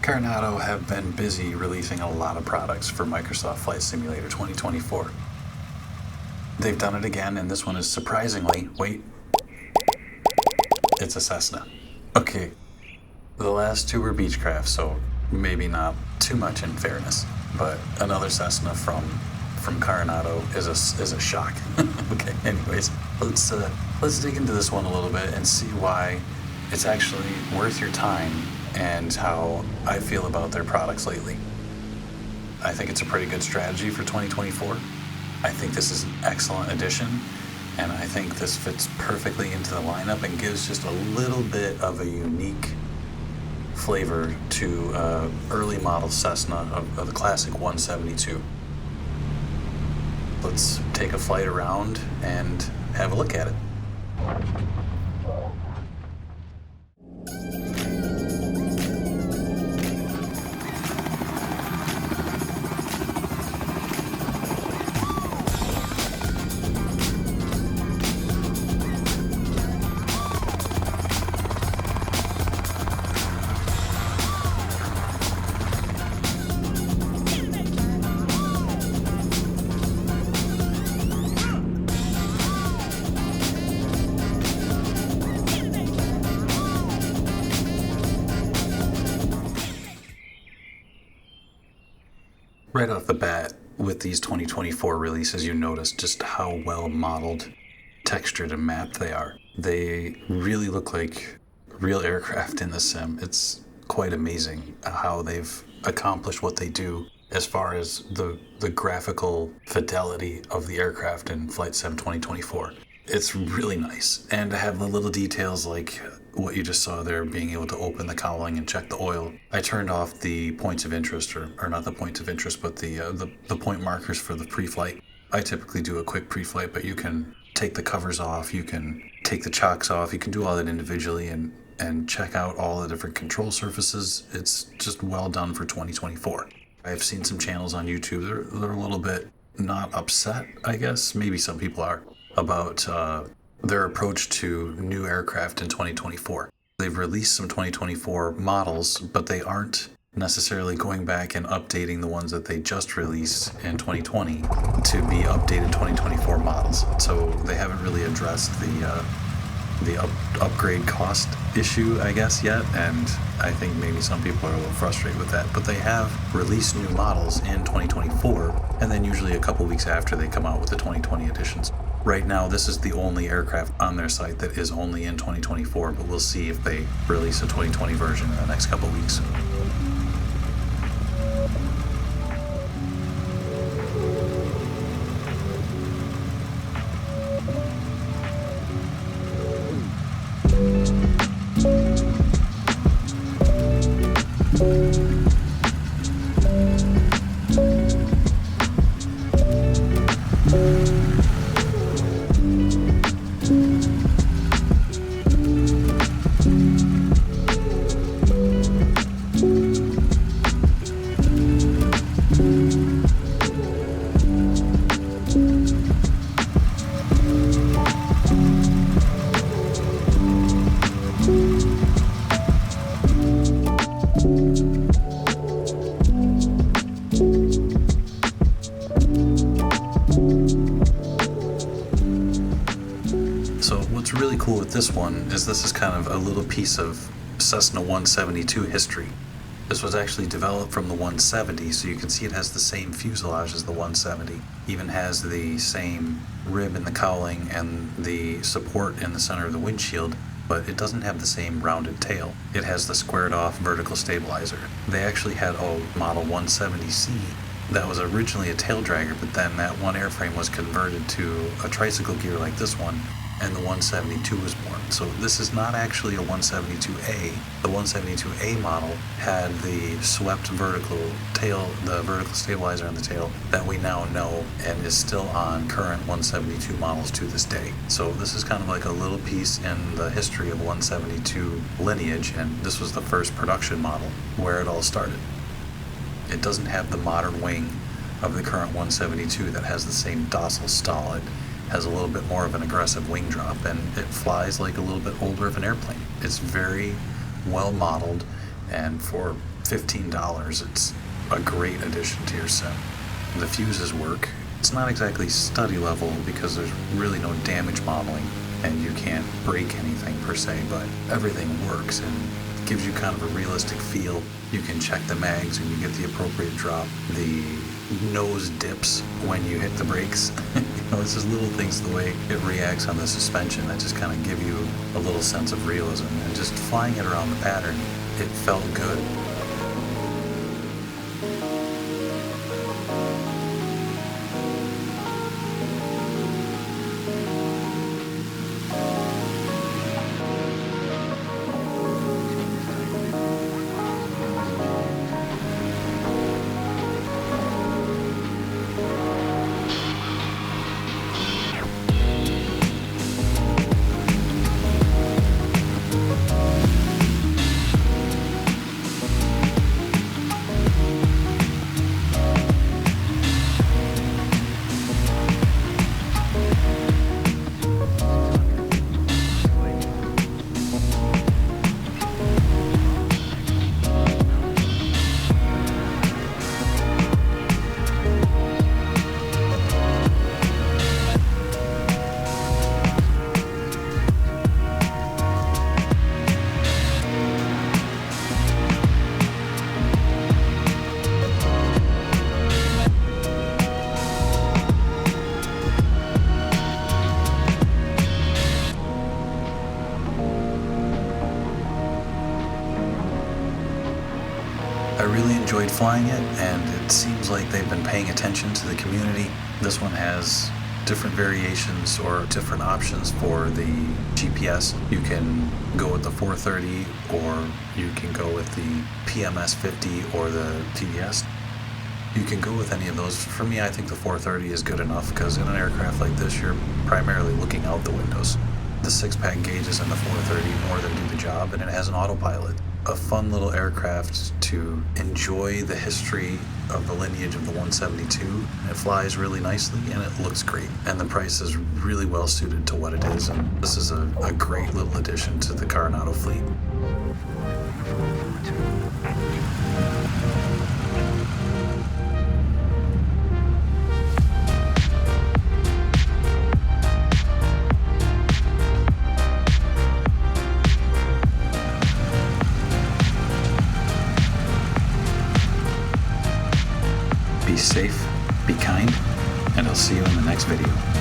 Carenado have been busy releasing a lot of products for Microsoft Flight Simulator 2024. They've done it again, and this one is surprisingly, it's a Cessna. Okay, the last two were Beechcraft, so maybe not too much in fairness, but another Cessna from Carenado is a shock. Okay, anyways, let's dig into this one a little bit and see why it's actually worth your time and how I feel about their products lately. I think it's a pretty good strategy for 2024. I think this is an excellent addition, and I think this fits perfectly into the lineup and gives just a little bit of a unique flavor to early model Cessna of the classic 172. Let's take a flight around and have a look at it. Right off the bat, with these 2024 releases, you notice just how well modeled, textured, and mapped they are. They really look like real aircraft in the sim. It's quite amazing how they've accomplished what they do as far as the graphical fidelity of the aircraft in Flight Sim 2024. It's really nice. And to have the little details like what you just saw there, being able to open the cowling and check the oil. I turned off the points of interest, or not the points of interest, but the point markers for the pre-flight. I typically do a quick pre-flight, but you can take the covers off, you can take the chocks off, you can do all that individually and check out all the different control surfaces. It's just well done for 2024. I've seen some channels on YouTube, they're a little bit not upset, I guess, maybe some people are, about their approach to new aircraft in 2024. They've released some 2024 models, but they aren't necessarily going back and updating the ones that they just released in 2020 to be updated 2024 models. So they haven't really addressed the upgrade cost issue, I guess, yet, and I think maybe some people are a little frustrated with that. But they have released new models in 2024, and then usually a couple weeks after they come out with the 2020 editions. Right now, this is the only aircraft on their site that is only in 2024, but we'll see if they release a 2020 version in the next couple weeks. So what's really cool with this one is this is kind of a little piece of Cessna 172 history. This was actually developed from the 170, so you can see it has the same fuselage as the 170. Even has the same rib in the cowling and the support in the center of the windshield, but it doesn't have the same rounded tail. It has the squared off vertical stabilizer. They actually had a model 170C that was originally a tail dragger, but then that one airframe was converted to a tricycle gear like this one, and the 172 was born. So this is not actually a 172A. The 172A model had the swept vertical tail, the vertical stabilizer on the tail that we now know and is still on current 172 models to this day. So this is kind of like a little piece in the history of 172 lineage, and this was the first production model where it all started. It doesn't have the modern wing of the current 172 that has the same docile stall. It has a little bit more of an aggressive wing drop, and it flies like a little bit older of an airplane. It's very well modeled, and for $15, it's a great addition to your sim. The fuses work. It's not exactly study level because there's really no damage modeling and you can't break anything per se, but everything works and gives you kind of a realistic feel. You can check the mags and you get the appropriate drop. The nose dips when you hit the brakes. It's just little things, the way it reacts on the suspension that just kind of give you a little sense of realism. And just flying it around the pattern, it felt good. I really enjoyed flying it, and it seems like they've been paying attention to the community. This one has different variations or different options for the GPS. You can go with the 430, or you can go with the PMS50 or the TDS. You can go with any of those. For me, I think the 430 is good enough because in an aircraft like this, you're primarily looking out the windows. The 6-pack gauges in the 430 more than do the job, and it has an autopilot. A fun little aircraft to enjoy the history of the lineage of the 172. It flies really nicely and it looks great. And the price is really well suited to what it is. And this is a great little addition to the Carenado fleet. Be safe, be kind, and I'll see you in the next video.